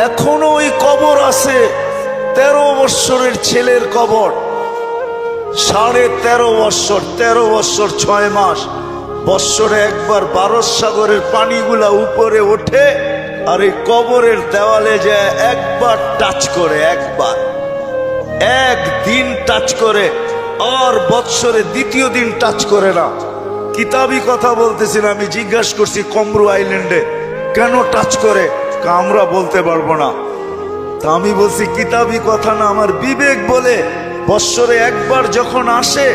এখনো ওই কবর আছে। 13 বৎসরের ছেলের কবর, 13.5 বৎসর, 13 বৎসর 6 মাস। বৎসরে একবার ভারত সাগরের পানিগুলা উপরে ওঠে আর এই কবরের দেওয়ালে যায় একবার টাচ করে, একদিন টাচ করে, আর বৎসরে দ্বিতীয় দিন টাচ করে না। কিতাবি কথা বলতেছি না, আমি জিজ্ঞাসা করছি কমরু আইল্যান্ডে কেন টাচ করে, আমরা বলতে পারবো না। তা আমি বলছি কিতাবি কথা না, আমার বিবেক বলে বৎসরে একবার যখন আসে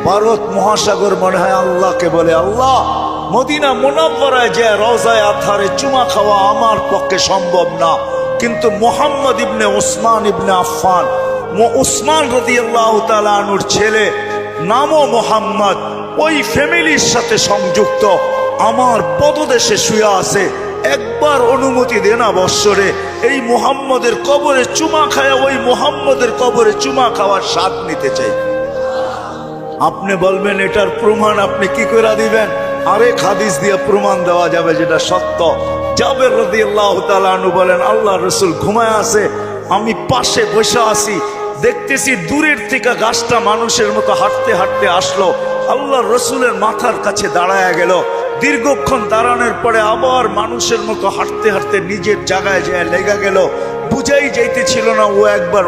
ভারত মহাসাগর মনে হয় আল্লাহকে বলে, আল্লাহ মদিনা মুনাওয়ারায় যে রওজায়ে আতহারে চুমা খাওয়া আমার পক্ষে সম্ভব না, কিন্তু মুহাম্মদ ইবনে ওসমান ইবনে আফফান, উসমান রাদিয়াল্লাহু তাআলা আনহুর ছেলে, নামও মুহাম্মদ, ওই ফ্যামিলির সাথে সংযুক্ত, আমার পদদেশে শুয়ে আছে, একবার অনুমতি দে না বৎসরে এই মুহাম্মদের কবরে চুমা খায়, ওই মুহাম্মদের কবরে চুমা খাওয়ার স্বাদ নিতে চাই। আপনি বলবেন এটার প্রমাণ আপনি কি করে দিবেন? আরেক হাদিস দিয়ে প্রমাণ দেওয়া যাবে যেটা সত্য। জাবের রাদিয়াল্লাহু তাআলা আনহু বলেন, আল্লাহ রাসূল ঘুমায় আছে, আমি পাশে বসে আছি, দেখতেছি দূরের থেকে গাছটা মানুষের মতো হাঁটতে হাঁটতে আসলো, আল্লাহ রসুলের মাথার কাছে দাঁড়ায় গেল। দীর্ঘক্ষণ দাঁড়ানোর পরে আবার মানুষের মতো হাঁটতে হাঁটতে নিজের জায়গায় যায় লেগে গেল। বুঝাই যাইতেছিল না ও একবার